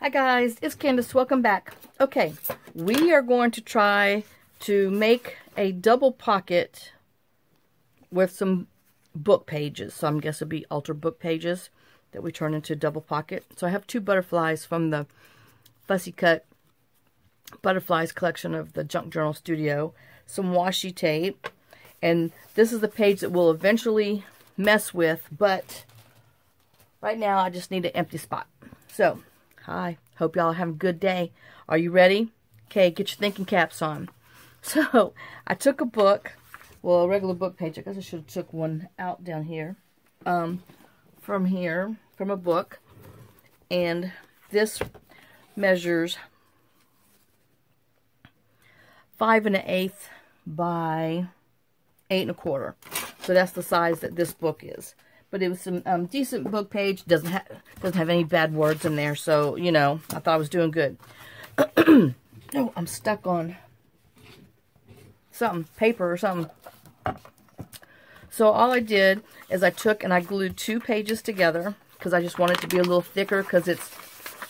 Hi guys, it's Candace. Welcome back. Okay, we are going to try to make a double pocket with some book pages. So I'm guessing it'll be altered book pages that we turn into double pocket. So I have two butterflies from the Fussy Cut Butterflies collection of the Junk Journal Studio, some washi tape, and this is the page that we'll eventually mess with, but right now I just need an empty spot. So, hi, hope y'all have a good day. Are you ready? Okay, get your thinking caps on. So, I took a book, well, a regular book page. I guess I should have took one out down here, from a book, and this measures 5 1/8 by 8 1/4. So that's the size that this book is. But it was some decent book page. Doesn't have any bad words in there. So, you know, I thought I was doing good. Oh, I'm stuck on something, paper or something. So all I did is I took and I glued 2 pages together because I just want it to be a little thicker because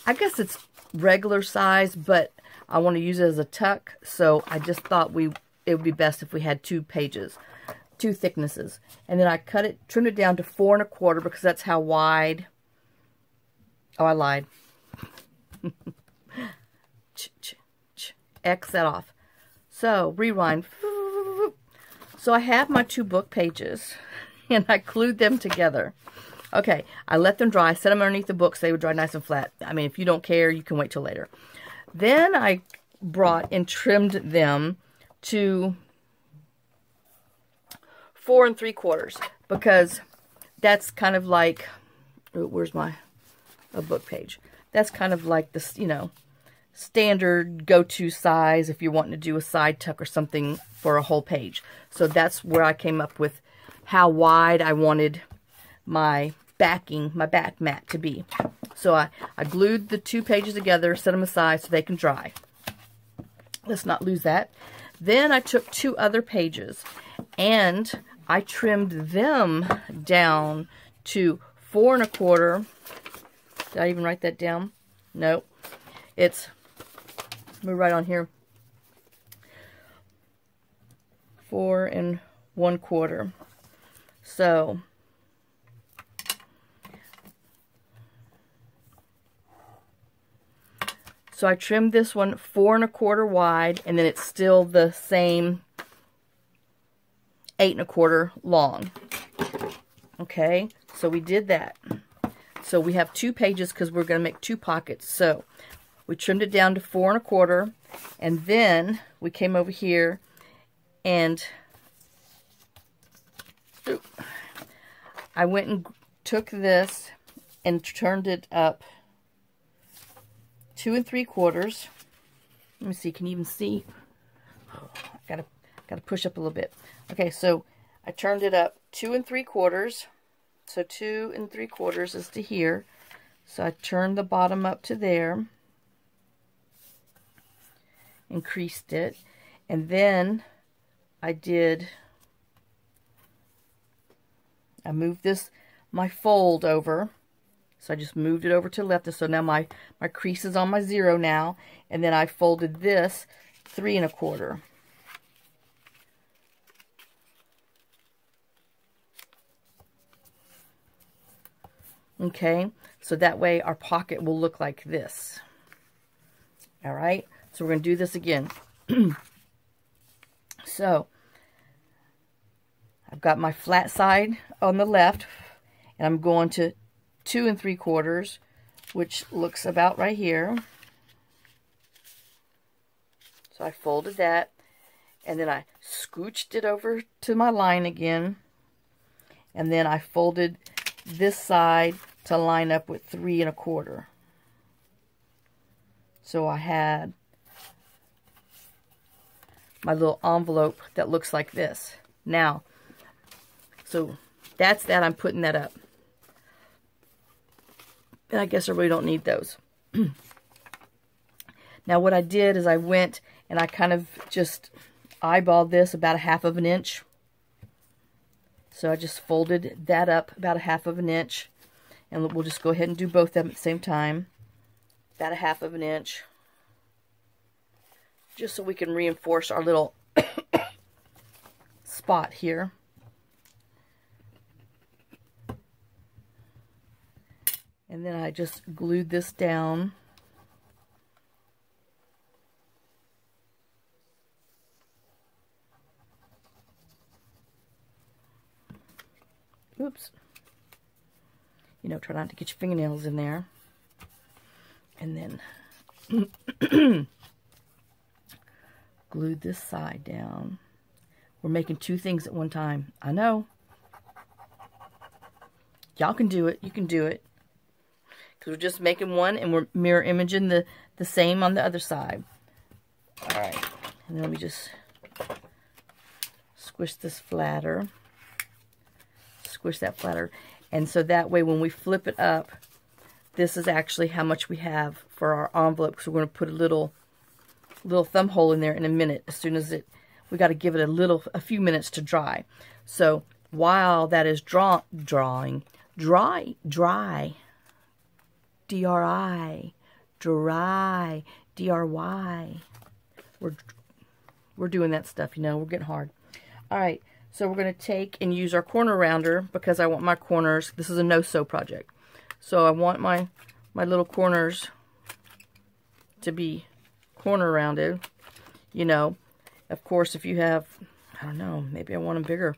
I guess it's regular size, but I want to use it as a tuck. So I just thought it would be best if we had 2 pages. 2 thicknesses, and then I trimmed it down to 4 1/4 because that's how wide. Oh, I lied. X that off. So rewind. So I have my 2 book pages, and I glued them together. Okay, I let them dry. Set them underneath the book so they would dry nice and flat. I mean, if you don't care, you can wait till later. Then I brought and trimmed them to 4 3/4 because that's kind of like, where's my book page? That's kind of like this, you know, standard go-to size if you're wanting to do a side tuck or something for a whole page. So that's where I came up with how wide I wanted my back mat to be. So I glued the 2 pages together, set them aside so they can dry. Let's not lose that. Then I took 2 other pages and I trimmed them down to 4 1/4. Did I even write that down? No. It's, let me write on here, 4 1/4. So I trimmed this one 4 1/4 wide, and then it's still the same 8 1/4 long. Okay, so we did that. So we have 2 pages because we're going to make 2 pockets. So we trimmed it down to 4 1/4, and then we came over here and I went and took this and turned it up 2 3/4. Let me see, can you even see? Oh, gotta push up a little bit. Okay, so I turned it up 2 3/4. So 2 3/4 is to here. So I turned the bottom up to there. Increased it. And then I moved my fold over. So I just moved it over to the left. So now my crease is on my 0 now. And then I folded this 3 1/4. Okay, so that way our pocket will look like this. All right, so we're going to do this again. So I've got my flat side on the left, and I'm going to 2 3/4, which looks about right here. So I folded that, and then I scooched it over to my line again, and then I folded this side to line up with 3 1/4. So I had my little envelope that looks like this. Now, so that's that. I'm putting that up. And I guess I really don't need those. Now what I did is I went and I kind of just eyeballed this about 1/2 inch. So I just folded that up about 1/2 inch, and we'll just go ahead and do both of them at the same time. about 1/2 of an inch, just so we can reinforce our little spot here. And then I just glued this down. Oops. You know, try not to get your fingernails in there. And then glued this side down. We're making 2 things at one time. I know. Y'all can do it. You can do it. Because we're just making one and we're mirror imaging the same on the other side. Alright. And then let me just squish this flatter. Squish that flatter. And so that way when we flip it up, this is actually how much we have for our envelope. So we're going to put a little thumb hole in there in a minute. As soon as we got to give it a few minutes to dry. So while that is dry, D-R-I, dry, D-R-Y. We're doing that stuff, you know, we're getting hard. All right, so we're going to take and use our corner rounder because I want my corners. This is a no-sew project. So I want my little corners to be corner rounded. You know, of course, if you have, I don't know, maybe I want them bigger.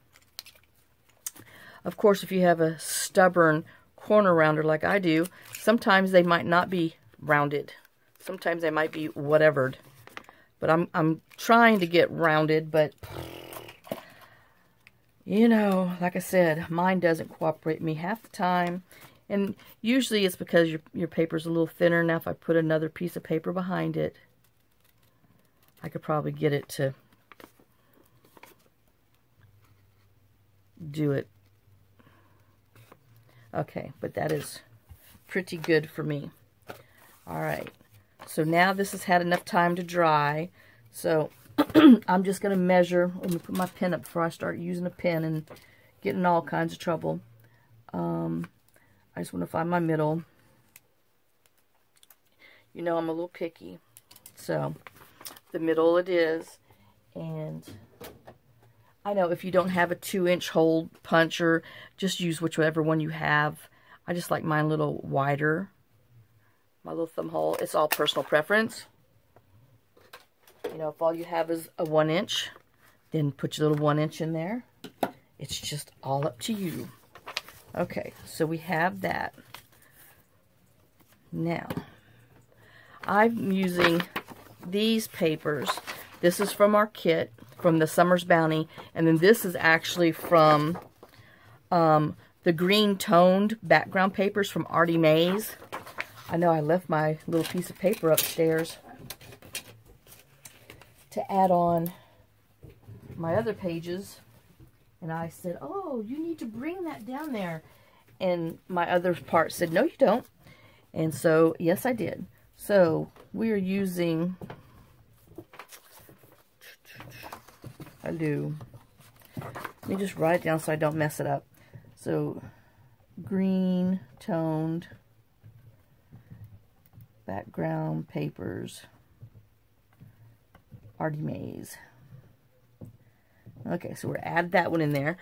Of course, if you have a stubborn corner rounder like I do, sometimes they might not be rounded. Sometimes they might be whatevered. But I'm trying to get rounded, but you know, like I said, mine doesn't cooperate with me half the time. And usually it's because your paper's a little thinner. Now if I put another piece of paper behind it, I could probably get it to do it. Okay, but that is pretty good for me. All right, so now this has had enough time to dry. So I'm just going to measure. Let me put my pen up before I start using a pen and getting in all kinds of trouble. I just want to find my middle. You know I'm a little picky. So the middle it is. And I know if you don't have a 2-inch hole puncher, just use whichever one you have. I just like mine a little wider. My little thumb hole. It's all personal preference. You know, if all you have is a 1-inch, then put your little 1-inch in there. It's just all up to you. Okay, so we have that. Now, I'm using these papers. This is from our kit, from the Summer's Bounty, and then this is actually from the green toned background papers from Artymaze. I know I left my little piece of paper upstairs to add on my other pages. And I said, oh, you need to bring that down there. And my other part said, no, you don't. And so, yes, I did. So, we are using, let me just write it down so I don't mess it up. So, green toned background papers, Artymaze. Okay, so we're add that one in there.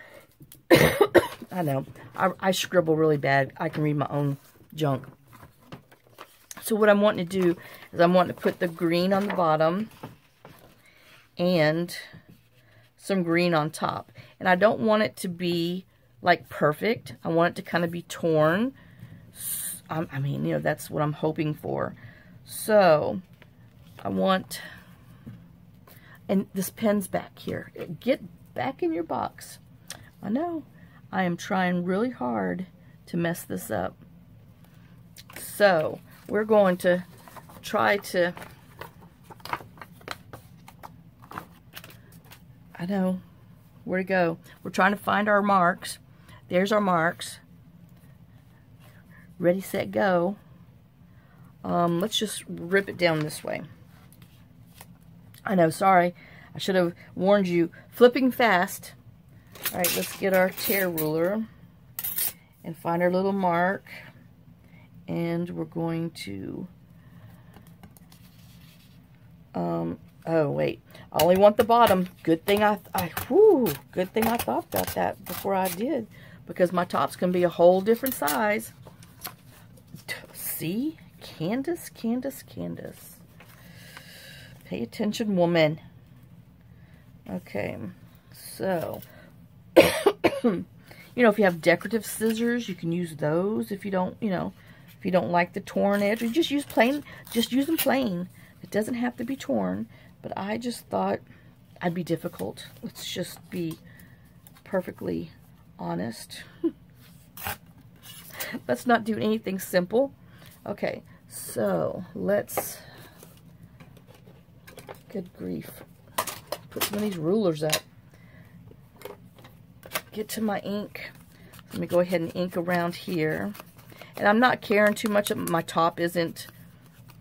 I know, I scribble really bad. I can read my own junk. So what I'm wanting to do is I'm wanting to put the green on the bottom and some green on top. And I don't want it to be like perfect. I want it to kind of be torn. I mean, you know, that's what I'm hoping for. So I want, and this pen's back here. Get back in your box. I know. I am trying really hard to mess this up. So we're going to try to, I know where to go. We're trying to find our marks. There's our marks. Ready, set, go. Let's just rip it down this way. I know, sorry. I should have warned you. Flipping fast. All right, let's get our tear ruler and find our little mark. And we're going to Oh, wait. I only want the bottom. Good thing good thing I thought about that before I did. Because my tops can be a whole different size. See? Candace, Candace, Candace. Pay attention, woman. Okay. So, you know, if you have decorative scissors, you can use those. If you don't, you know, if you don't like the torn edge, or just use plain, just use them plain. It doesn't have to be torn, but I just thought I'd be difficult. Let's just be perfectly honest. Let's not do anything simple. Okay, so let's, good grief, put some of these rulers up. Get to my ink. Let me go ahead and ink around here. And I'm not caring too much. My top isn't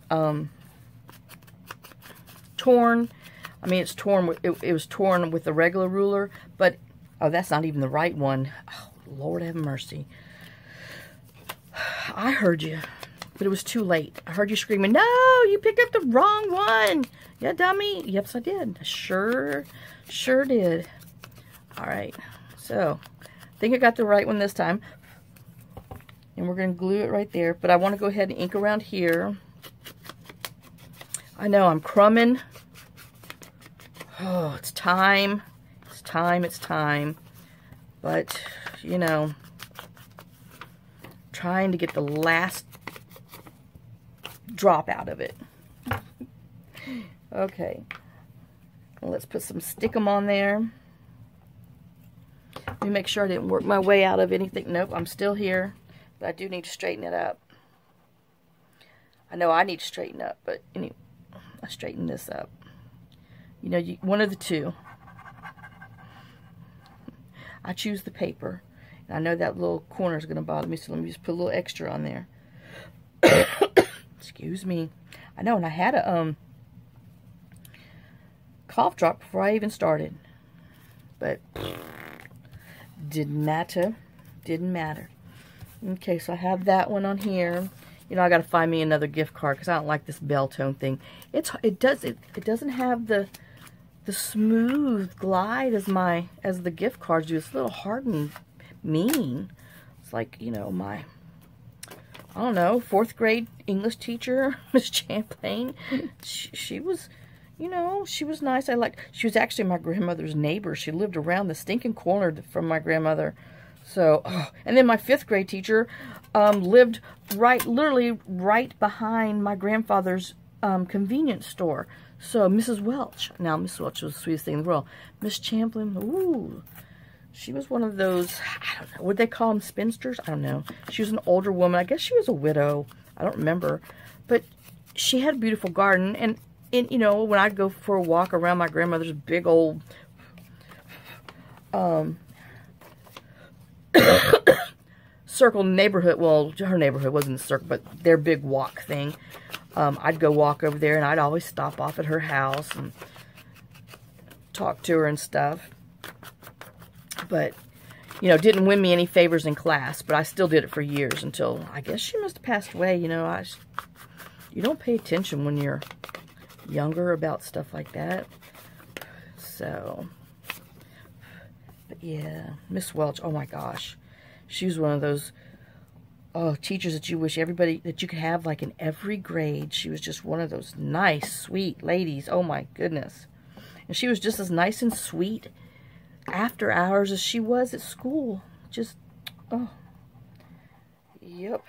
torn. I mean, it's torn. It was torn with the regular ruler, but oh, that's not even the right one. Oh, Lord have mercy. I heard you, but it was too late. I heard you screaming, "No, you picked up the wrong one. Yeah, dummy." Yes, I did. I sure did. All right. So, I think I got the right one this time. And we're going to glue it right there. But I want to go ahead and ink around here. I know, I'm crumbing. Oh, it's time. It's time, it's time. But, you know, trying to get the last drop out of it. Okay. Well, let's put some stickum on there. Let me make sure I didn't work my way out of anything. Nope, I'm still here. But I do need to straighten it up. I know I need to straighten up, but anyway, I straighten this up. You know, one of the two. I choose the paper. And I know that little corner is going to bother me, so let me just put a little extra on there. Excuse me. I know, and I had a cough drop before I even started. But didn't matter. Didn't matter. Okay, so I have that one on here. You know, I got to find me another gift card because I don't like this bell tone thing. It doesn't have the smooth glide as the gift cards do. It's a little hard and mean. It's like, you know, my, I don't know, 4th grade English teacher, Miss Champlain. She was, you know, she was nice. She was actually my grandmother's neighbor. She lived around the stinking corner from my grandmother. So, and then my 5th grade teacher lived literally right behind my grandfather's convenience store. So, Mrs. Welch. Now, Mrs. Welch was the sweetest thing in the world. Miss Champlin, ooh, she was one of those, I don't know, would they call them spinsters? I don't know. She was an older woman. I guess she was a widow. I don't remember. But she had a beautiful garden. And you know, when I'd go for a walk around my grandmother's big old circle neighborhood, well, her neighborhood wasn't a circle, but their big walk thing, I'd go walk over there, and I'd always stop off at her house and talk to her and stuff. But, you know, didn't win me any favors in class, but I still did it for years until, I guess she must have passed away. You know, you don't pay attention when you're younger about stuff like that. So, but yeah, Miss Welch, oh my gosh. She was one of those teachers that you wish that you could have like in every grade. She was just one of those nice, sweet ladies. Oh my goodness. And she was just as nice and sweet after hours as she was at school. Just, oh, yep.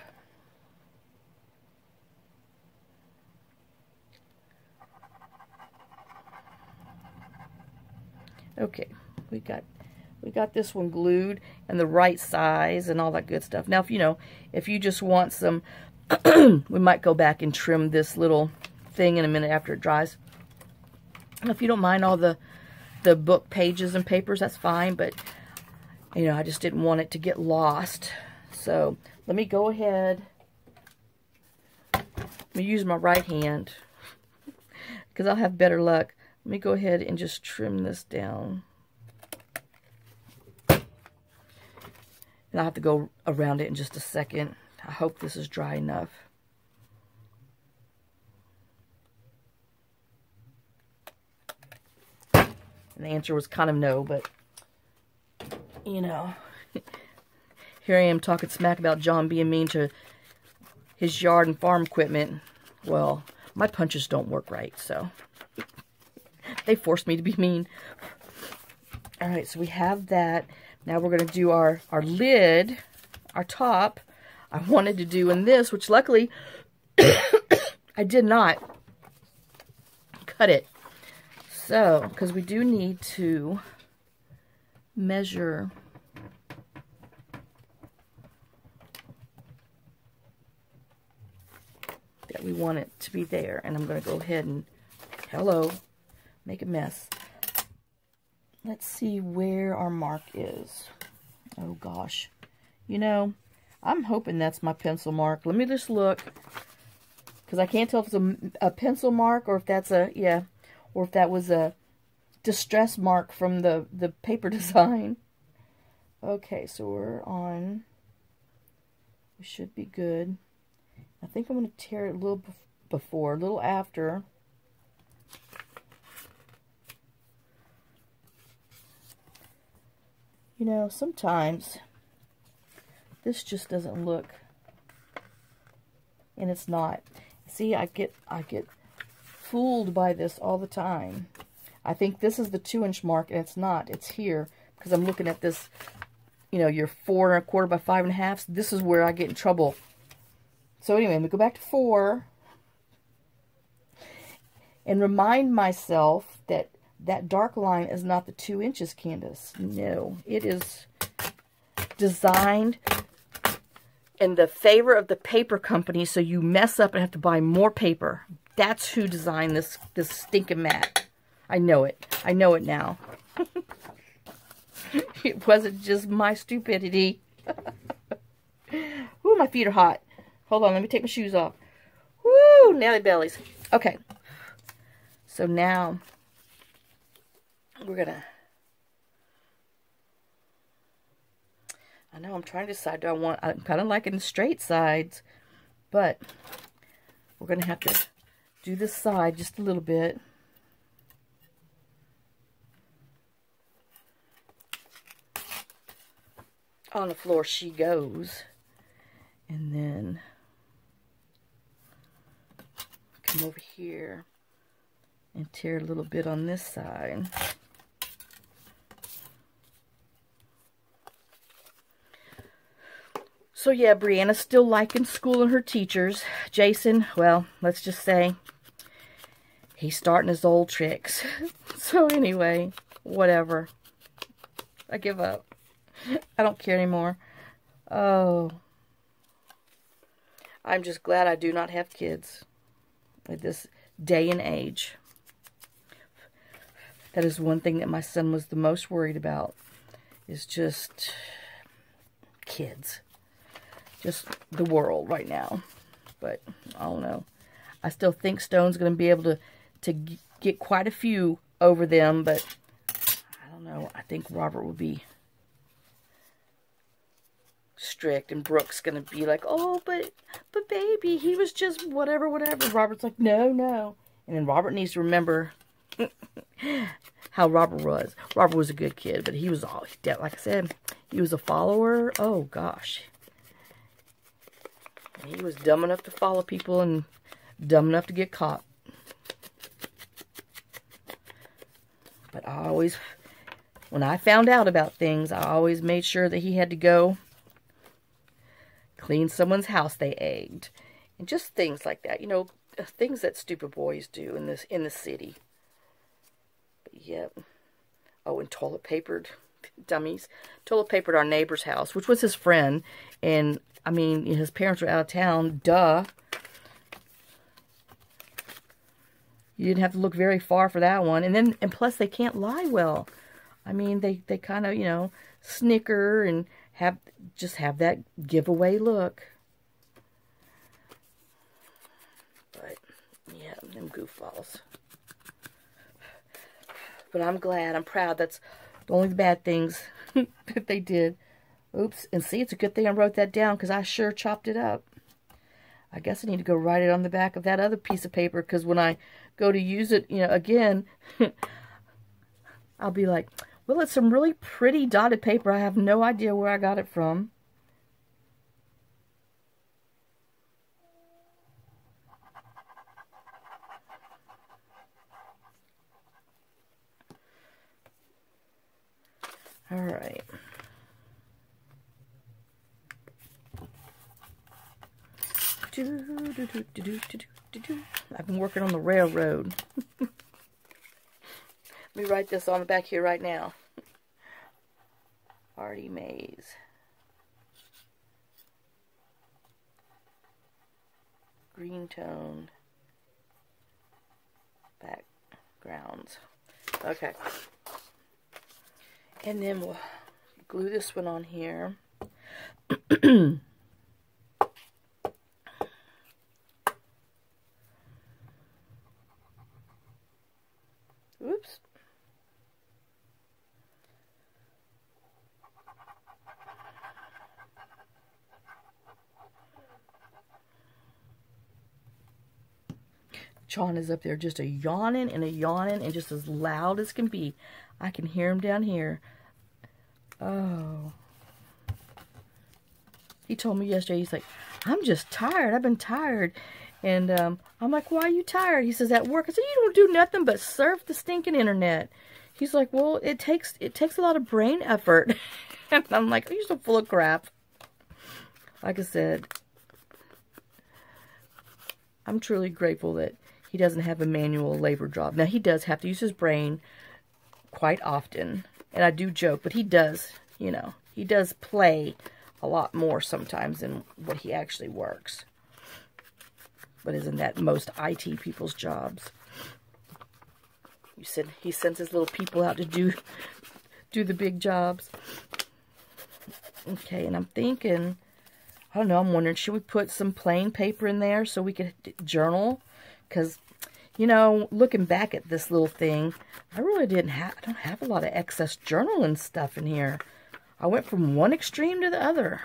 Okay, we got this one glued and the right size and all that good stuff. Now, if you just want some, we might go back and trim this little thing in a minute after it dries. And if you don't mind all the book pages and papers, that's fine. But, I just didn't want it to get lost. So, let me go ahead. Let me use my right hand because I'll have better luck. Let me go ahead and just trim this down. And I'll have to go around it in just a second. I hope this is dry enough. And the answer was kind of no, but, you know, here I am talking smack about John being mean to his yard and farm equipment. Well, my punches don't work right, so they forced me to be mean. All right, so we have that. Now we're going to do our lid, our top. I wanted to do in this, which luckily I did not cut it. So, because we do need to measure that we want it to be there. And I'm going to go ahead and, hello, make a mess. Let's see where our mark is. Oh gosh. You know, I'm hoping that's my pencil mark. Let me just look. Because I can't tell if it's a pencil mark or if that's a, yeah, or if that was a distress mark from the paper design. Okay, so we're on, we should be good. I think I'm going to tear it a little before, a little after. You know, sometimes this just doesn't look, and it's not. See, I get fooled by this all the time. I think this is the 2-inch mark, and it's not. It's here, because I'm looking at this, you know, your 4 1/4 by 5 1/2. This is where I get in trouble. So anyway, let me go back to 4 and remind myself that that dark line is not the 2 inches, Candace. No, it is designed in the favor of the paper company, so you mess up and have to buy more paper. That's who designed this stinking mat. I know it. I know it now. It wasn't just my stupidity. Ooh, my feet are hot. Hold on, let me take my shoes off. Woo, Nelly bellies. Okay. So now we're gonna, I know I'm trying to decide, I'm kind of liking the straight sides, but we're gonna have to do this side just a little bit. On the floor she goes. And then come over here and tear a little bit on this side. So yeah, Brianna's still liking school and her teachers. Jason, well, let's just say he's starting his old tricks. So anyway, whatever. I give up. I don't care anymore. Oh. I'm just glad I do not have kids at this day and age. That is one thing that my son was the most worried about, is just kids. Just the world right now. But I don't know. I still think Stone's going to be able to get quite a few over them, but I don't know. I think Robert will be strict, and Brooke's gonna be like, oh, but baby, he was just whatever. Robert's like, no. And then Robert needs to remember how Robert was. Robert was a good kid, but he was all, like I said, he was a follower. Oh gosh, he was dumb enough to follow people and dumb enough to get caught. But I always, when I found out about things, I always made sure that he had to go clean someone's house they egged, and just things like that, you know, things that stupid boys do in the city. But yep. Oh, and toilet papered dummies. Toilet papered our neighbor's house, which was his friend, and I mean, his parents were out of town. Duh. You didn't have to look very far for that one. And plus they can't lie well. I mean, they kind of, you know, snicker and just have that giveaway look. But yeah, them goofballs. But I'm glad, I'm proud. That's only the bad things that they did. Oops, and see, it's a good thing I wrote that down, because I sure chopped it up. I guess I need to go write it on the back of that other piece of paper, because when I go to use it, you know, again, I'll be like, well, it's some really pretty dotted paper. I have no idea where I got it from. All right. I've been working on the railroad. Let me write this on the back here right now. Artymaze. Green tone. Backgrounds. Okay. And then we'll glue this one on here. Oops. John is up there just a yawning and just as loud as can be. I can hear him down here. Oh. He told me yesterday, he's like, I'm just tired. I've been tired. And I'm like, why are you tired? He says, at work. I said, you don't do nothing but surf the stinking internet. He's like, well, it takes a lot of brain effort. And I'm like, you're so full of crap. Like I said, I'm truly grateful that he doesn't have a manual labor job. Now, he does have to use his brain quite often. And I do joke, but he does, you know, he does play a lot more sometimes than what he actually works. But isn't that most IT people's jobs? You said he sends his little people out to do the big jobs. Okay, and I'm thinking, I don't know, I'm wondering, should we put some plain paper in there so we could journal? Because, you know, looking back at this little thing, I really don't have a lot of excess journaling stuff in here. I went from one extreme to the other.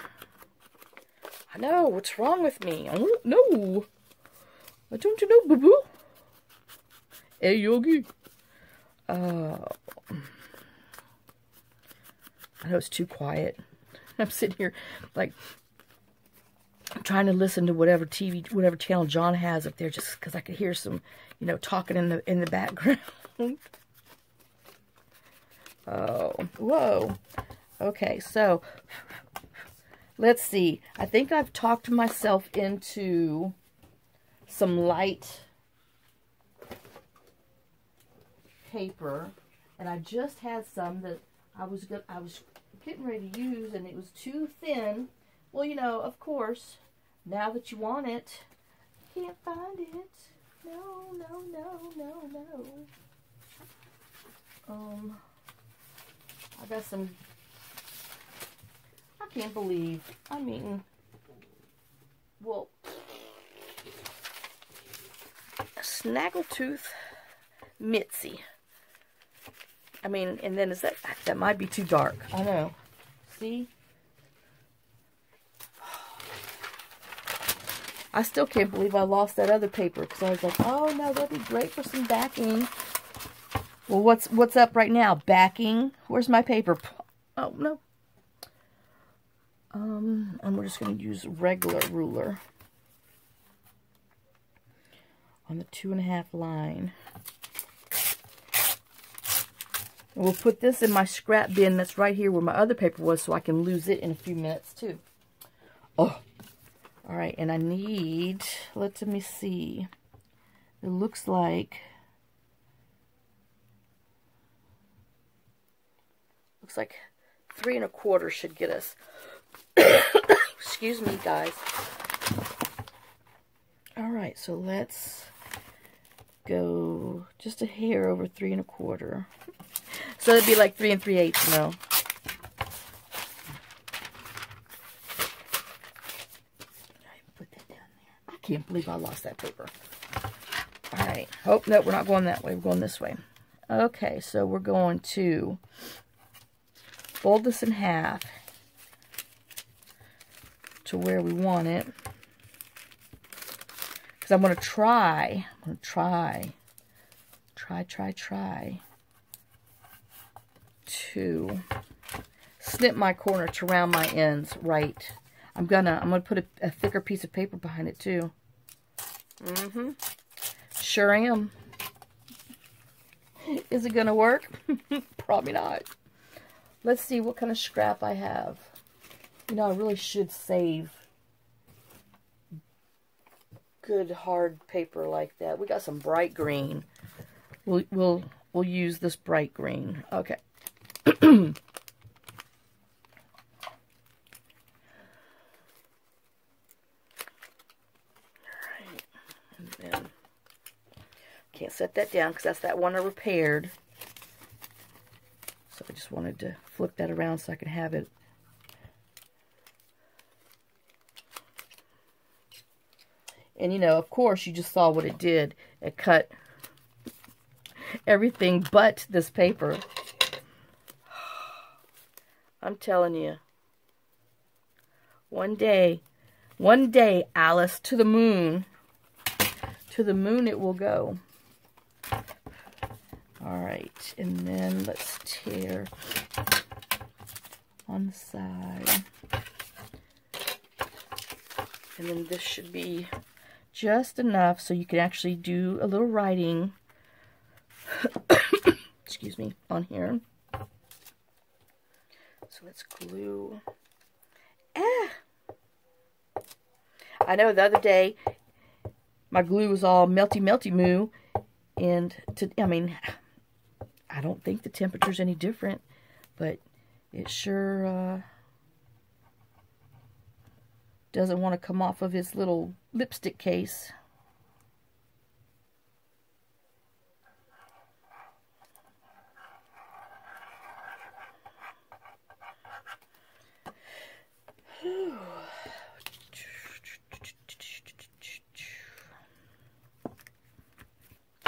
I know, what's wrong with me? I don't know. Don't you know, boo-boo? Hey, Yogi. I know it's too quiet. I'm sitting here, like, trying to listen to whatever channel John has up there, just because I could hear some, you know, talking in the background. Oh, whoa. Okay, so let's see. I think I've talked myself into some light paper, and I just had some that I was getting ready to use, and it was too thin. Well, you know, of course, now that you want it, you can't find it. No. I got some. I can't believe. I mean, well, Snaggletooth Mitzi. I mean, and then that might be too dark. I know. See? I still can't believe I lost that other paper, because I was like, oh no, that'd be great for some backing. Well, what's up right now? Backing? Where's my paper? Oh no. And we're just going to use regular ruler on the 2.5 line. And we'll put this in my scrap bin that's right here where my other paper was, so I can lose it in a few minutes too. Oh, all right. And I need, let me see. It looks like 3 1/4 should get us. Excuse me, guys. All right, so let's go just a hair over 3 1/4. So it'd be like 3 3/8, you know. Put that down there. I can't believe I lost that paper. All right. Oh, no, we're not going that way. We're going this way. Okay, so we're going to fold this in half to where we want it. Because I'm going to try to snip my corner to round my ends right. I'm gonna put a thicker piece of paper behind it too. Sure am. Is it gonna work? Probably not. Let's see what kind of scrap I have. You know, I really should save good hard paper like that. We got some bright green. We'll use this bright green. Okay. Alright. And then can't set that down because that's that one I repaired. So I just wanted to flip that around so I could have it. And, you know, of course, you just saw what it did. It cut everything but this paper. I'm telling you. One day, Alice, to the moon. To the moon it will go. Alright, and then let's tear on the side. And then this should be just enough so you can actually do a little writing, excuse me, on here. So let's glue. I know the other day my glue was all melty moo, and I mean, I don't think the temperature's any different, but it sure doesn't want to come off of his little lipstick case.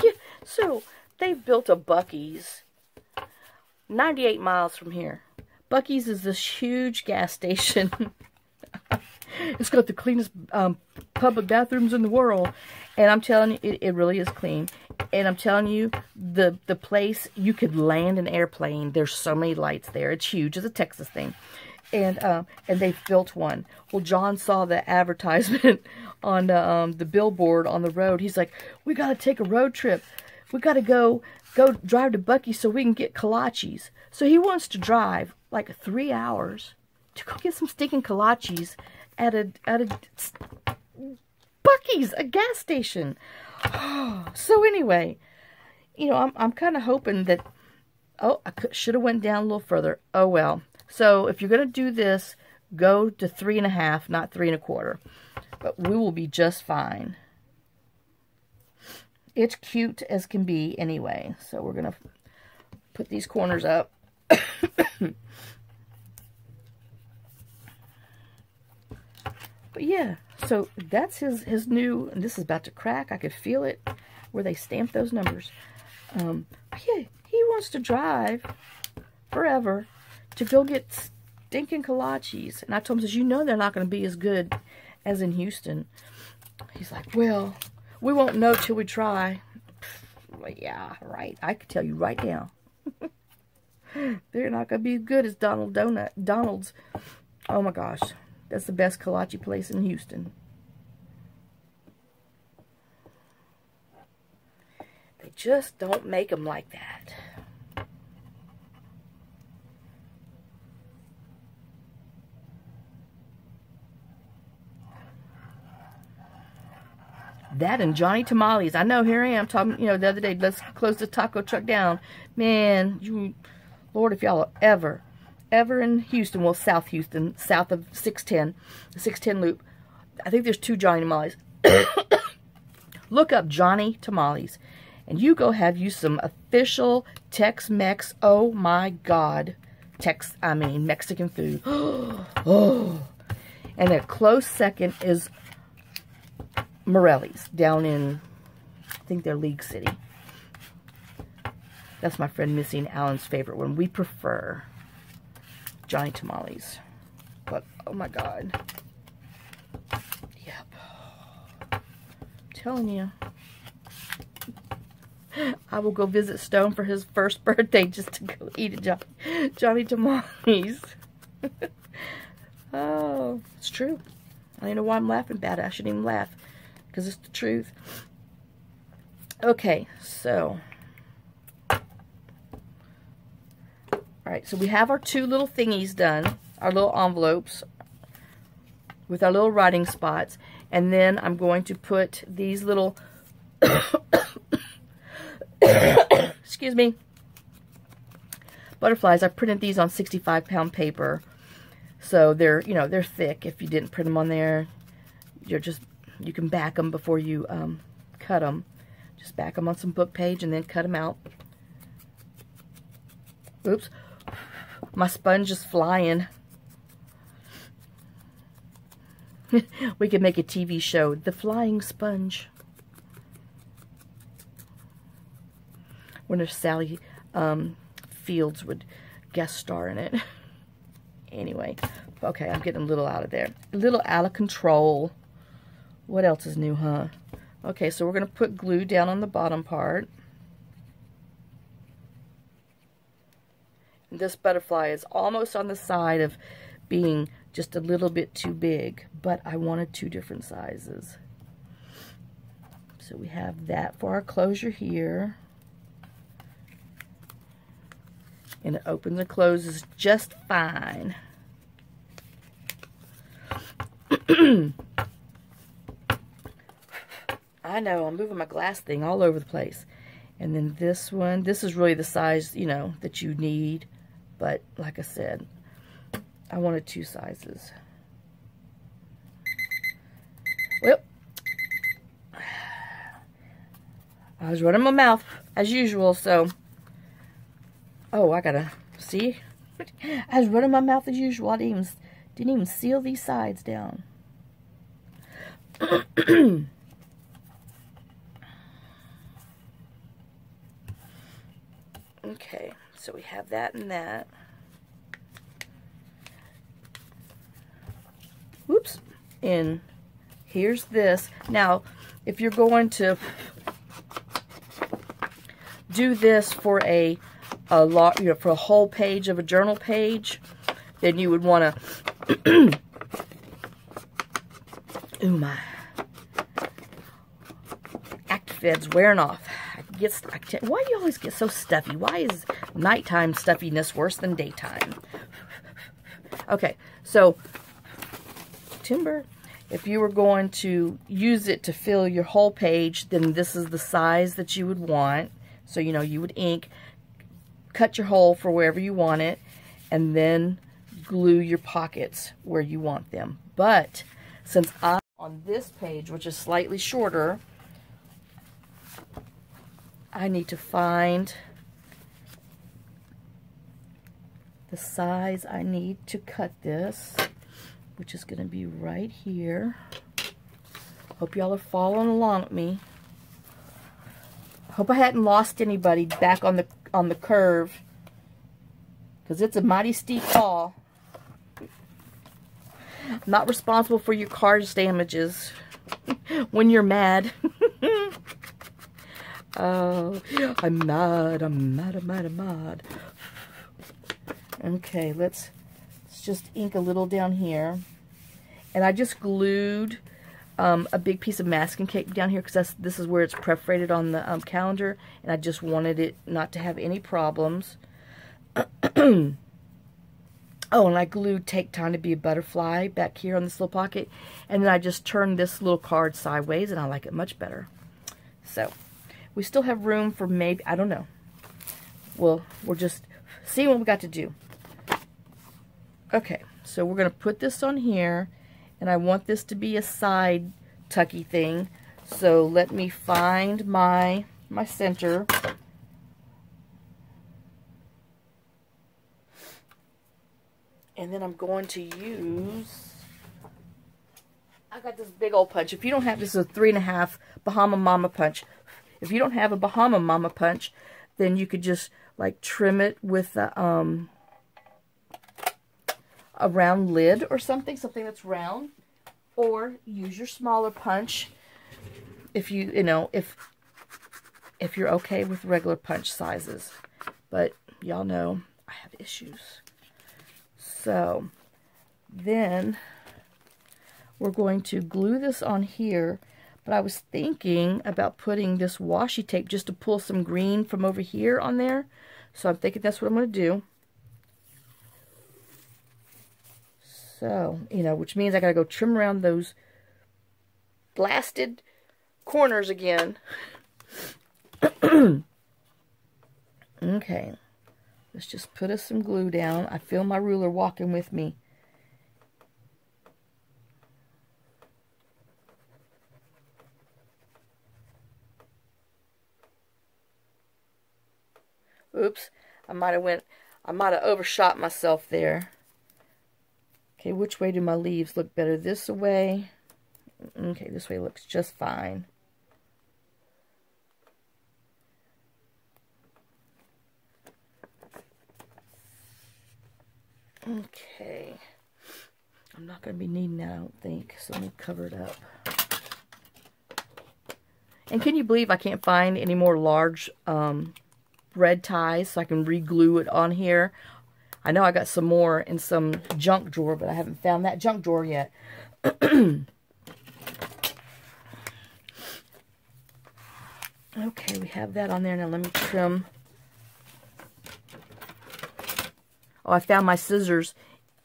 Yeah, so they've built a Buc-ee's 98 miles from here. Buc-ee's is this huge gas station. It's got the cleanest public bathrooms in the world. And I'm telling you, it really is clean. And I'm telling you, the place, you could land an airplane. There's so many lights there. It's huge. It's a Texas thing. And they've built one. Well, John saw the advertisement on the billboard on the road. He's like, we got to take a road trip. We got to go drive to Buc-ee's so we can get kolaches. So he wants to drive like 3 hours to go get some stinking kolaches at a Buc-ee's, a gas station. So anyway, you know, I'm kind of hoping that, oh, I should have went down a little further. Oh well. So if you're going to do this, go to 3.5, not 3 1/4. But we will be just fine. It's cute as can be anyway. So we're going to put these corners up. But yeah, so that's his new, and this is about to crack. I could feel it where they stamped those numbers. But yeah, he wants to drive forever to go get stinking kolaches. And I told him, says, you know they're not going to be as good as in Houston. He's like, well, we won't know till we try. Well, yeah, right. I could tell you right now. They're not going to be as good as Donald's. Oh my gosh. That's the best kolache place in Houston. They just don't make them like that. That and Johnny Tamales. I know, here I am talking, you know, the other day, let's close the taco truck down. Man, Lord, if y'all are ever in Houston, well, South Houston, south of 610, the 610 loop. I think there's 2 Johnny Tamales. Look up Johnny Tamales, and you go have you some official Tex-Mex, oh my God, Mexican food. Oh, and a close second is Morelli's down in, I think they're League City. That's my friend Missy and Alan's favorite one. We prefer Johnny Tamales. But, oh my God. Yep. I'm telling you. I will go visit Stone for his first birthday just to go eat at Johnny Tamales. Oh, it's true. I don't know why I'm laughing about it. I shouldn't even laugh because it's the truth. Okay, so. Alright, so we have our two little thingies done. Our little envelopes with our little writing spots. And then I'm going to put these little, excuse me, butterflies. I printed these on 65-pound paper. So they're, you know, they're thick. If you didn't print them on there, you can back them before you cut them. Just back them on some book page and then cut them out. Oops. My sponge is flying. We could make a TV show, The Flying Sponge. Wonder if Sally Fields would guest star in it. Anyway, okay, I'm getting a little out of there. A little out of control. What else is new, huh? Okay, so we're going to put glue down on the bottom part. And this butterfly is almost on the side of being just a little bit too big, but I wanted two different sizes. So we have that for our closure here. And it opens and closes just fine. I know, I'm moving my glass thing all over the place. And then this one, this is really the size, you know, that you need. But like I said, I wanted two sizes. Well, I was running my mouth as usual, so. Oh, I gotta see. I was running my mouth as usual. I didn't even seal these sides down. Okay, so we have that and that. Whoops. And here's this. Now, if you're going to do this for a lot, you know, for a whole page of a journal page, then you would want to. Ooh, my ActiFed's wearing off. Why do you always get so stuffy? Why is nighttime stuffiness worse than daytime? Okay, so timber. If you were going to use it to fill your whole page, then this is the size that you would want. So, you know, you would ink, cut your hole for wherever you want it, and then glue your pockets where you want them. But since I'm on this page, which is slightly shorter, I need to find the size I need to cut this, which is going to be right here. Hope y'all are following along with me. Hope I hadn't lost anybody back on the curve, because it's a mighty steep fall. I'm not responsible for your car's damages when you're mad. Oh, I'm mad, I'm mad, I'm mad, I'm mad. Okay, let's just ink a little down here. And I just glued a big piece of masking tape down here because this is where it's perforated on the calendar, and I just wanted it not to have any problems. Oh, and I glued Take Time to Be a Butterfly back here on this little pocket, and then I just turned this little card sideways, and I like it much better. So we still have room for maybe, I don't know. Well, we're just seeing what we got to do. Okay, so we're going to put this on here, and I want this to be a side tucky thing. So let me find my center. And then I'm going to use, I got this big old punch. If you don't have, this is a 3.5 Bahama Mama punch. If you don't have a Bahama Mama punch, then you could just like trim it with a round lid or something that's round, or use your smaller punch if you know, if if you're okay with regular punch sizes. But y'all know I have issues. So then we're going to glue this on here. But I was thinking about putting this washi tape just to pull some green from over here on there. So I'm thinking that's what I'm going to do. So, you know, which means I got to go trim around those blasted corners again. Okay. Let's just put us some glue down. I feel my ruler walking with me. Oops, I might have overshot myself there. Okay, which way do my leaves look better? This way? Okay, this way looks just fine. Okay. I'm not going to be needing that, I don't think, so let me cover it up. And can you believe I can't find any more large red ties so I can re-glue it on here? I know I got some more in some junk drawer, but I haven't found that junk drawer yet. Okay, we have that on there. Now let me trim. Oh, I found my scissors.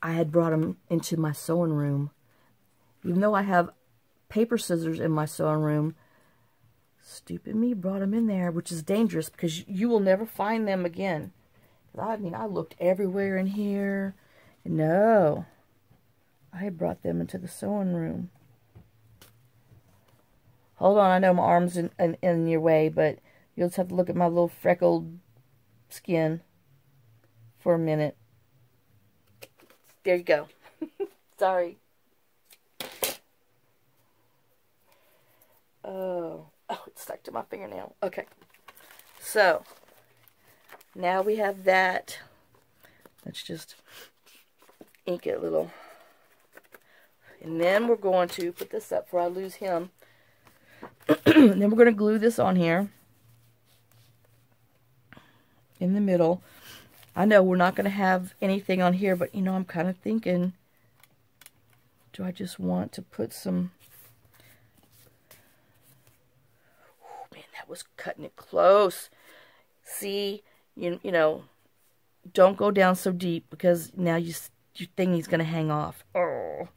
I had brought them into my sewing room. Even though I have paper scissors in my sewing room, stupid me brought them in there, which is dangerous because you will never find them again. I mean, I looked everywhere in here. No. I brought them into the sewing room. Hold on, I know my arm's in your way, but you'll just have to look at my little freckled skin for a minute. There you go. Sorry. Oh, it's stuck to my fingernail. Okay. So, now we have that. Let's just ink it a little. And then we're going to put this up before I lose him. And then we're going to glue this on here. In the middle. I know we're not going to have anything on here, but you know, I'm kind of thinking, do I just want to put some... Oh, man, that was cutting it close. See, you know, don't go down so deep because now your thingy's going to hang off. Oh,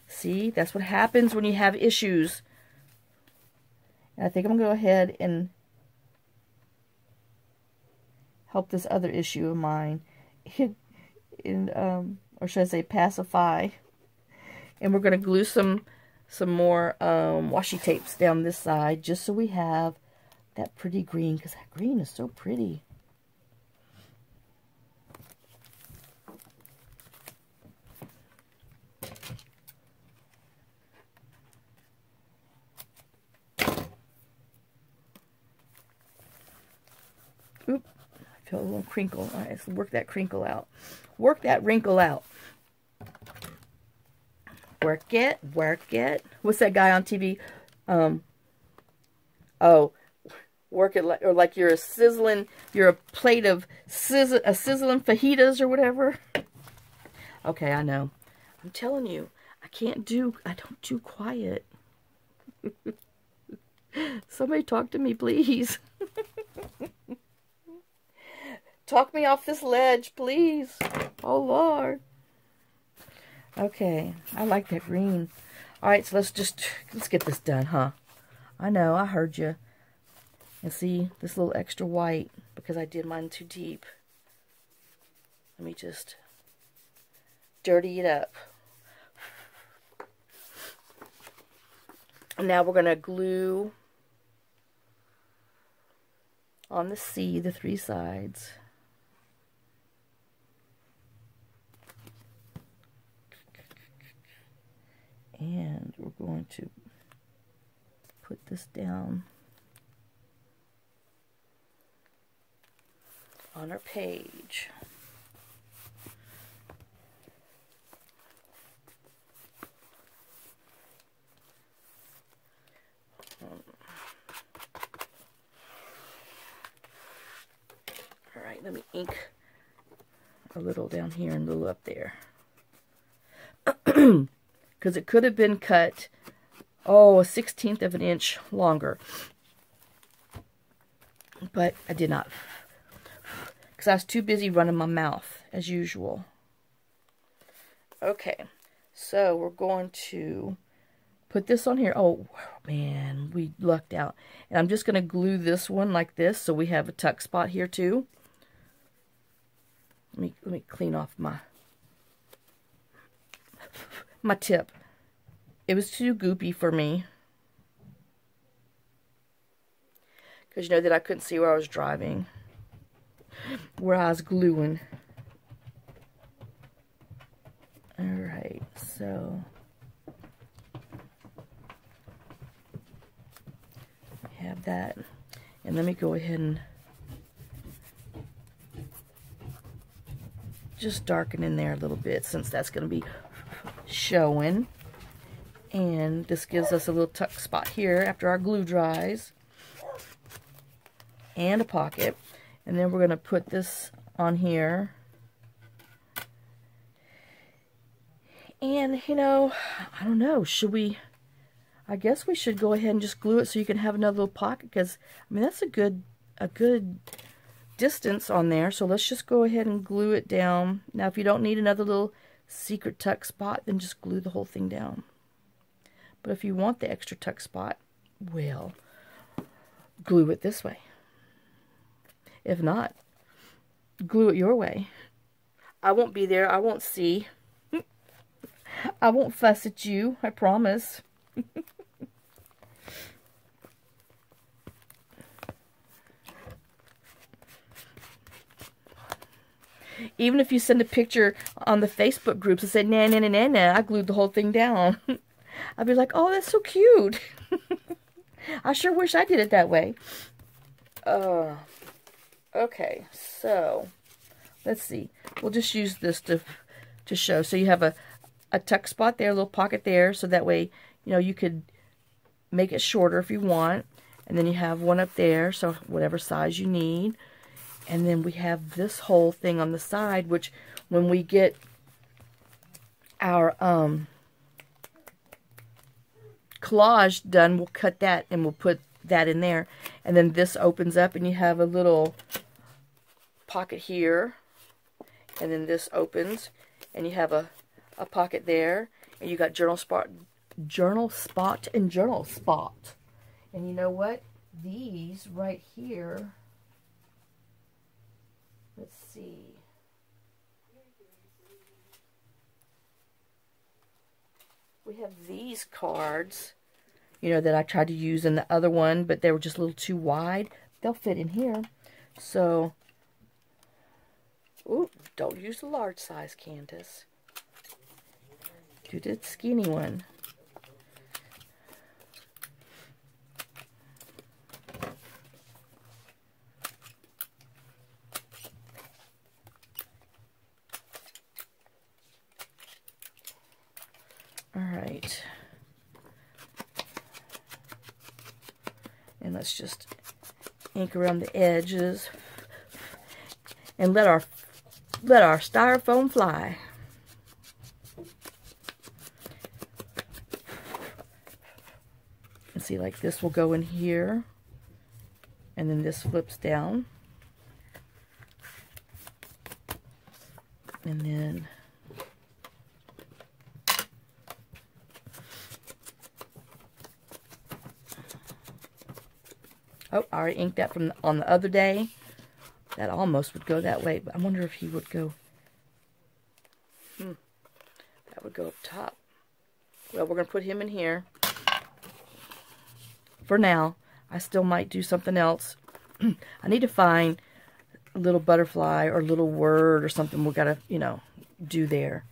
see, that's what happens when you have issues. And I think I'm going to go ahead and help this other issue of mine, or should I say pacify. And we're going to glue some more washi tapes down this side, just so we have that pretty green, because that green is so pretty. Oop. A little crinkle. All right, let's work that crinkle out. Work that wrinkle out. Work it, work it. What's that guy on TV? Oh, work it like you're a sizzling. You're a plate of sizzling fajitas or whatever. Okay, I know. I'm telling you, I don't do quiet. Somebody talk to me, please. Talk me off this ledge, please. Oh, Lord. Okay, I like that green. All right, so let's get this done, huh? I know, I heard you. And see, this little extra white, because I did mine too deep. Let me just dirty it up. And now we're going to glue on the C, the three sides. And we're going to put this down on our page. let me ink a little down here and a little up there. Because it could have been cut, oh, a 1/16 of an inch longer. But I did not. Because I was too busy running my mouth, as usual. Okay, so we're going to put this on here. Oh, man, we lucked out. And I'm just going to glue this one like this, so we have a tuck spot here, too. Let me clean off my tip. It was too goopy for me. Because you know that I couldn't see where I was driving. Where I was gluing. Alright, so I have that. And let me go ahead and just darken in there a little bit, since that's going to be showing. And this gives us a little tuck spot here after our glue dries. And a pocket. And then we're going to put this on here. And, you know, I don't know, should we, I guess we should go ahead and just glue it so you can have another little pocket, because, I mean, that's a good distance on there. So let's just go ahead and glue it down. Now, if you don't need another little secret tuck spot, then just glue the whole thing down. But if you want the extra tuck spot, well, glue it this way. If not, glue it your way. I won't be there. I won't see. I won't fuss at you. I promise. Even if you send a picture on the Facebook groups and say, nah, nah, nah, nah, nah, I glued the whole thing down. I'd be like, oh, that's so cute. I sure wish I did it that way. Okay, so let's see. We'll just use this to show. So you have a tuck spot there, a little pocket there, so that way, you know, you could make it shorter if you want. And then you have one up there, so whatever size you need. And then we have this whole thing on the side, which when we get our collage done, we'll cut that and we'll put that in there. And then this opens up and you have a little pocket here. And then this opens and you have a pocket there. And you got journal spot, and journal spot. And you know what? These right here, let's see. We have these cards, you know, that I tried to use in the other one, but they were just a little too wide. They'll fit in here. So, ooh, don't use the large size, Candace. Do the skinny one. Alright. And let's just ink around the edges and let our styrofoam fly. And see, like this will go in here, and then this flips down, and then oh, I already inked that from on the other day. That almost would go that way, but I wonder if he would go. That would go up top. Well, we're going to put him in here. For now, I still might do something else. I need to find a little butterfly or a little word or something we've got to, you know, do there.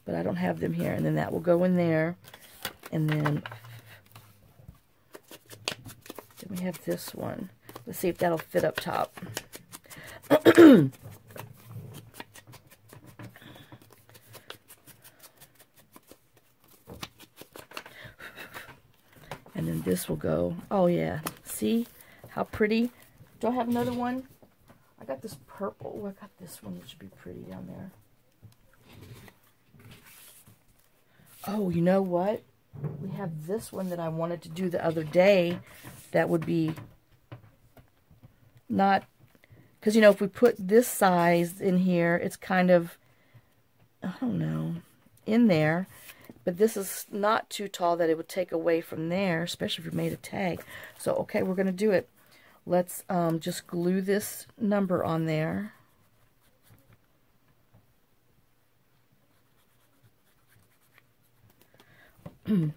But I don't have them here. And then that will go in there. And then we have this one. Let's see if that'll fit up top. And then this will go. Oh yeah, see how pretty? Do I have another one? I got this purple. Oh, I got this one. It should be pretty down there. Oh, you know what? We have this one that I wanted to do the other day. That would be not... Because, you know, if we put this size in here, it's kind of, I don't know, in there. But this is not too tall that it would take away from there, especially if you made a tag. So, okay, we're going to do it. Let's just glue this number on there. Okay.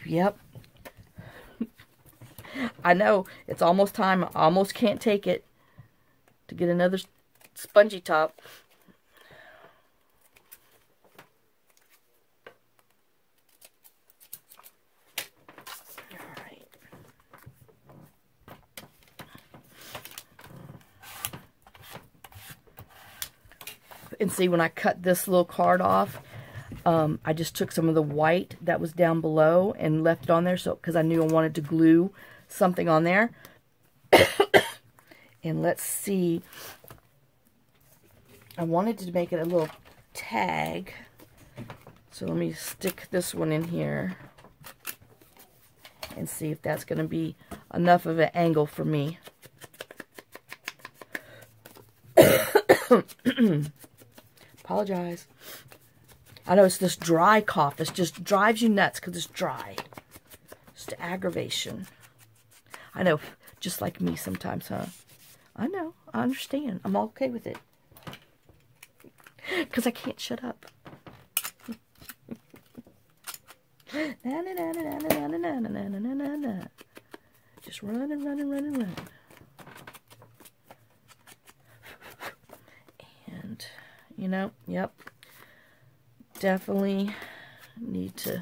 Yep. I know, it's almost time. I almost can't take it to get another spongy top. Alright. And see, when I cut this little card off, I just took some of the white that was down below and left it on there, so because I knew I wanted to glue something on there. And let's see, I wanted to make it a little tag, so let me stick this one in here and see if that's going to be enough of an angle for me. Apologize. I know it's this dry cough. This just drives you nuts because it's dry. Just aggravation. I know, just like me sometimes, huh? I know. I understand. I'm okay with it. Because I can't shut up. Na, na, na, na, na, na, na, na, na, na, na, na. Just run and run and run and run. And, you know, yep. Definitely need to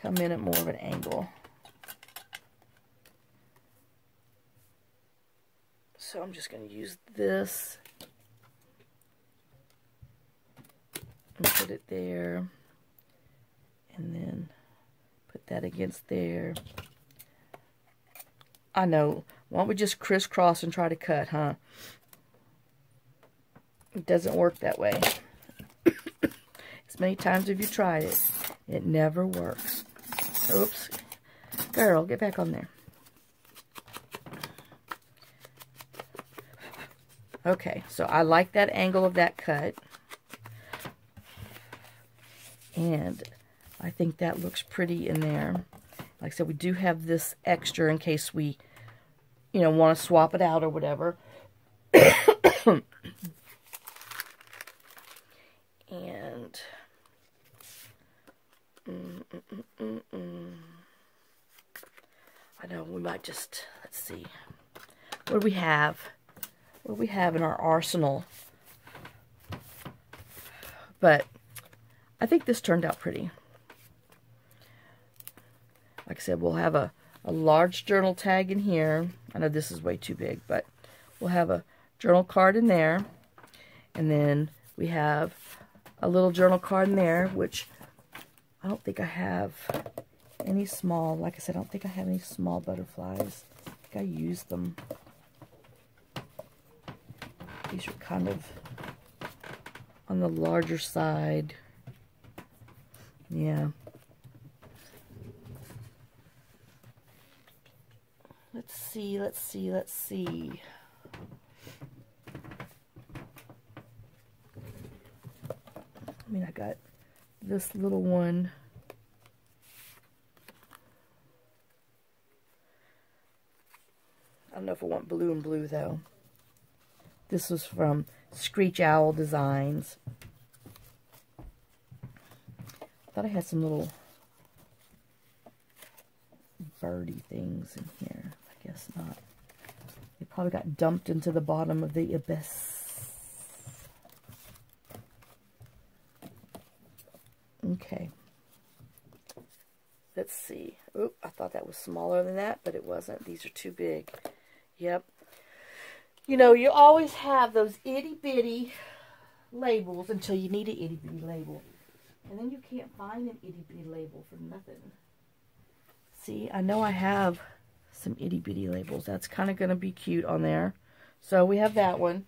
come in at more of an angle. So I'm just going to use this and put it there, and then put that against there. I know. Why don't we just crisscross and try to cut, huh? It doesn't work that way. As many times as you tried it, it never works. Oops. Girl, get back on there. Okay, so I like that angle of that cut. And I think that looks pretty in there. Like I said, we do have this extra in case we, you know, want to swap it out or whatever. And I know we might just, let's see, what do we have? What do we have in our arsenal? But I think this turned out pretty. Like I said, we'll have a large journal tag in here. I know this is way too big, but we'll have a journal card in there. And then we have a little journal card in there, which I don't think I have any small, like I said, I don't think I have any small butterflies. I think I used them. These are kind of on the larger side. Yeah. Let's see, let's see, let's see. I mean, I got this little one. I don't know if I want blue and blue, though. This was from ScreechOwlStudio. I thought I had some little birdie things in here. I guess not. They probably got dumped into the bottom of the abyss. Okay. let's see. Oop, I thought that was smaller than that, but it wasn't. These are too big. Yep. You know, you always have those itty-bitty labels until you need an itty-bitty label. And then you can't find an itty-bitty label for nothing. See, I know I have some itty-bitty labels. That's kind of going to be cute on there. So we have that one.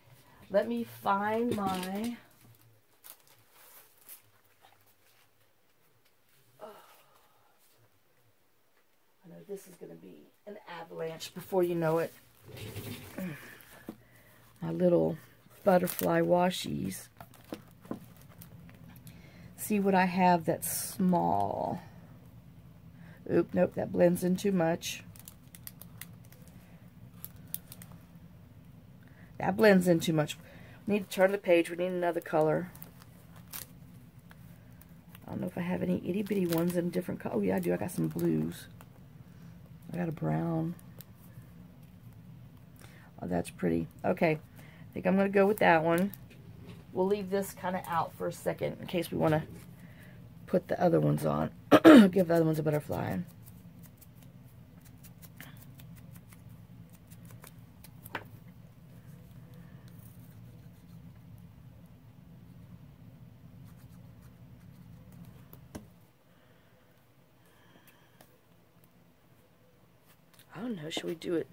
Let me find my... I know this is going to be an avalanche before you know it. My little butterfly washies. See what I have that's small. Oop, nope, that blends in too much. That blends in too much. We need to turn the page. We need another color. I don't know if I have any itty-bitty ones in different colors. Oh, yeah, I do. I got some blues. I got a brown. Oh, that's pretty. Okay. I think I'm going to go with that one. We'll leave this kind of out for a second in case we want to put the other ones on. Give the other ones a butterfly. I don't know, should we do it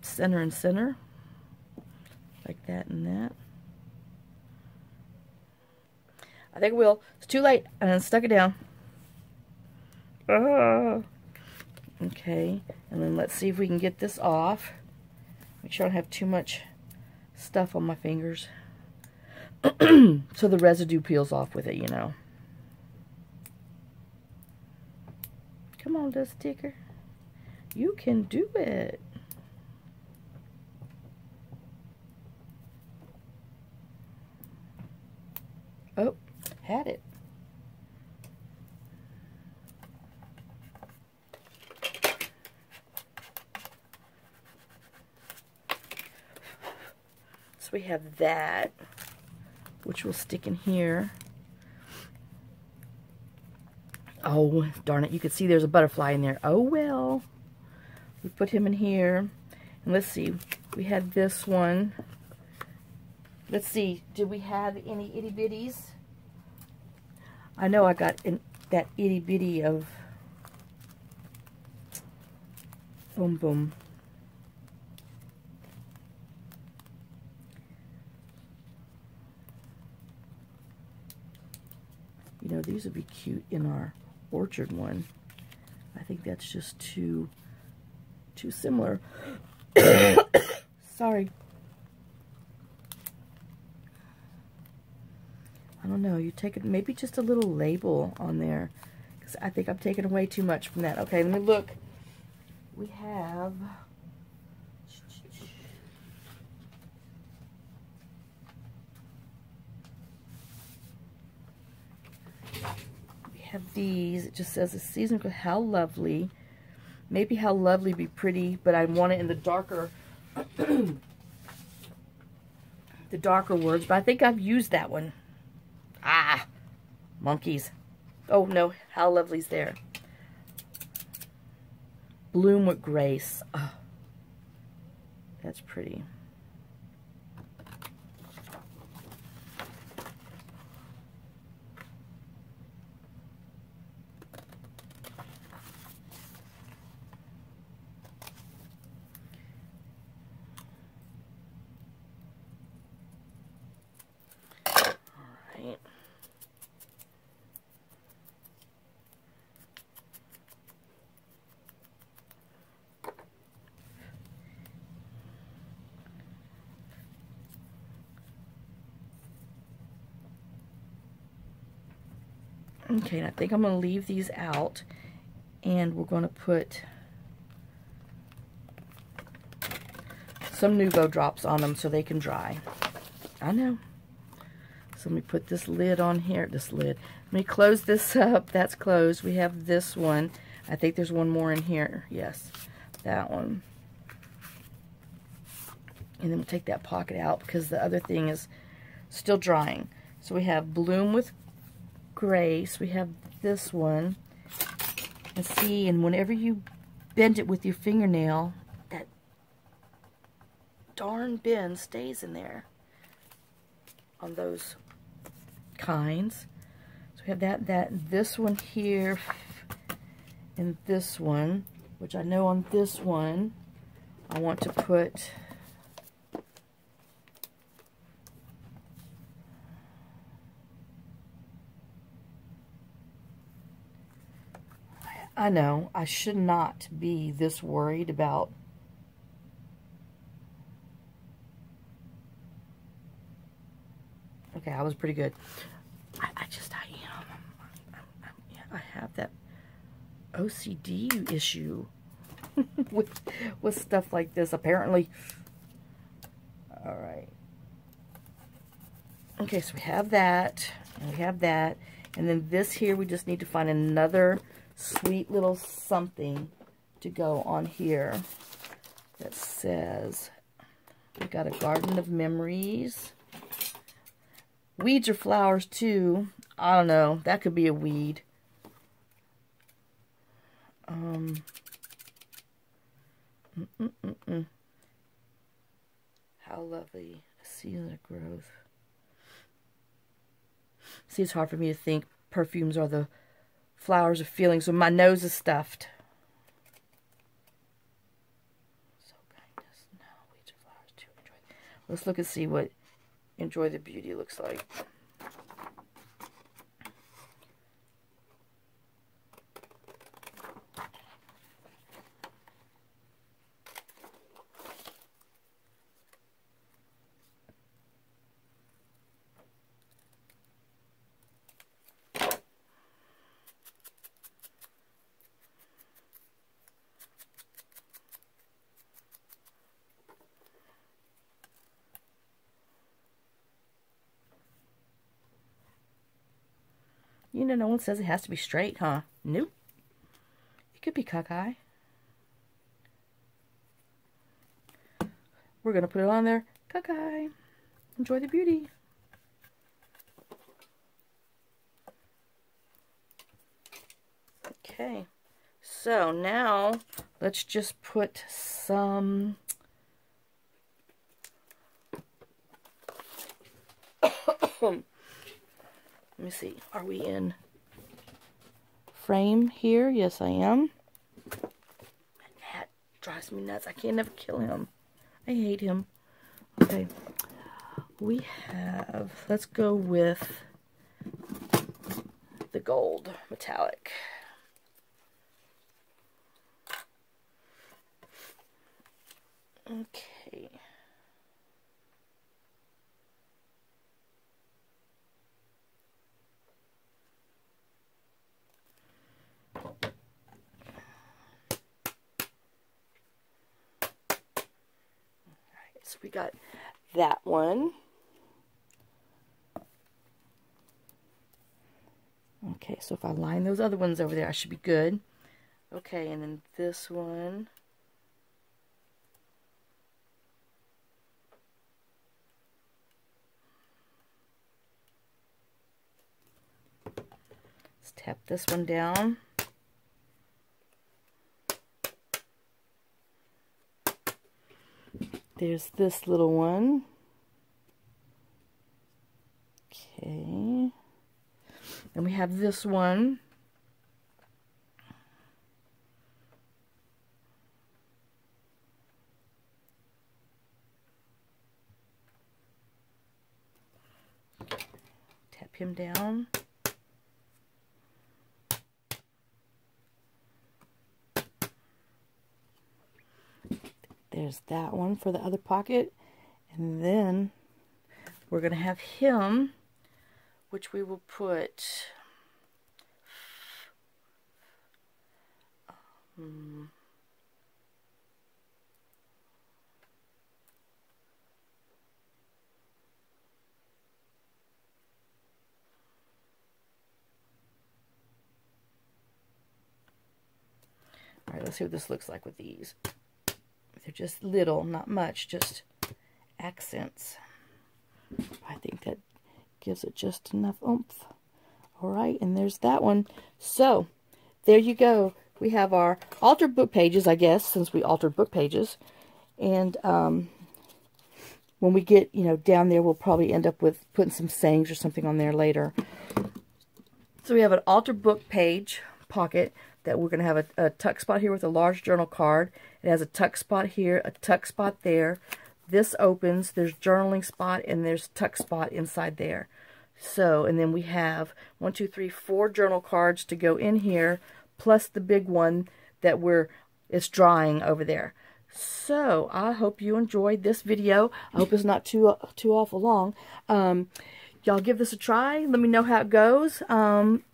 center and center? Like that and that? I think we'll. It's too late. And then stuck it down. Okay. And then let's see if we can get this off. Make sure I don't have too much stuff on my fingers. So the residue peels off with it, you know. Come on, dust sticker. You can do it. Oh, had it. So we have that, which will stick in here. Oh, darn it. You can see there's a butterfly in there. Oh, well. We put him in here. And let's see. We had this one. Let's see. Did we have any itty-bitties? I know I got that itty-bitty of Boom Boom. You know, these would be cute in our orchard one. I think that's just too similar. Sorry. I don't know. You take it, maybe just a little label on there, because I think I'm taking away too much from that. Okay, let me look. We have these. It just says a season for How Lovely. Maybe How Lovely be pretty, but I want it in the darker the darker words, but I think I've used that one. Ah, monkeys. Oh no, How Lovely's there. Bloom with Grace. Oh, that's pretty. Okay, and I think I'm going to leave these out, and we're going to put some Nuvo drops on them so they can dry. I know. So let me put this lid on here. This lid. Let me close this up. That's closed. We have this one. I think there's one more in here. Yes, that one. And then we'll take that pocket out because the other thing is still drying. So we have Bloom with Grace. We have this one. And see, and whenever you bend it with your fingernail, that darn bend stays in there on those kinds. So we have this one here, and this one, which I know on this one, I want to put I know, I should not be this worried about okay, I was pretty good. I am. I have that OCD issue with stuff like this, apparently. Alright. Okay, so we have that, and we have that, and then this here, we just need to find another sweet little something to go on here that says, we got a Garden of Memories. Weeds or flowers too. I don't know. That could be a weed. How lovely. A season of growth. See, it's hard for me to think perfumes are the flowers of feelings when my nose is stuffed. So kindness. No, weeds or flowers too. Enjoy. Let's look and see what Enjoy the Beauty looks like. You know, no one says it has to be straight, huh? Nope. It could be cockeye. We're going to put it on there. Cockeye. Enjoy the beauty. Okay. So now, let's just put some... Let me see. Are we in frame here? Yes, I am. That gnat drives me nuts. I can't never kill him. I hate him. Okay. We have... Let's go with the gold metallic. Okay. So we got that one. Okay, so if I line those other ones over there, I should be good. Okay, and then this one. Let's tap this one down. There's this little one. Okay. And we have this one. Tap him down. There's that one for the other pocket. And then we're going to have him, which we will put all right, let's see what this looks like with these. They're just little, not much, just accents. I think that gives it just enough oomph. All right, and there's that one. So, there you go. we have our altered book pages, I guess, since we altered book pages. And when we get, you know, down there, we'll probably end up with putting some sayings or something on there later. So we have an altered book page pocket that we're going to have a tuck spot here with a large journal card. It has a tuck spot here, a tuck spot there. This opens, there's journaling spot, and there's tuck spot inside there. So, and then we have 1, 2, 3, 4 journal cards to go in here, plus the big one that it's drying over there. So, I hope you enjoyed this video. I hope it's not too awful long. Y'all give this a try. Let me know how it goes.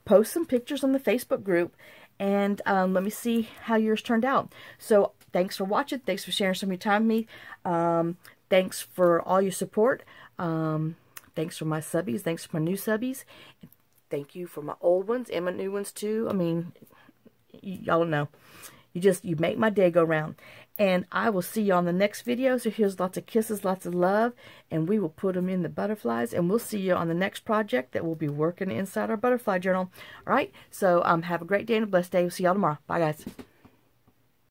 Post some pictures on the Facebook group, and let me see how yours turned out. So, thanks for watching. Thanks for sharing some of your time with me. Thanks for all your support. Thanks for my subbies. Thanks for my new subbies. Thank you for my old ones and my new ones too. I mean, y'all know. You make my day go round. And I will see you on the next video. So here's lots of kisses, lots of love. And we will put them in the butterflies. And we'll see you on the next project that we'll be working inside our butterfly journal. All right. So have a great day and a blessed day. We'll see y'all tomorrow. Bye, guys.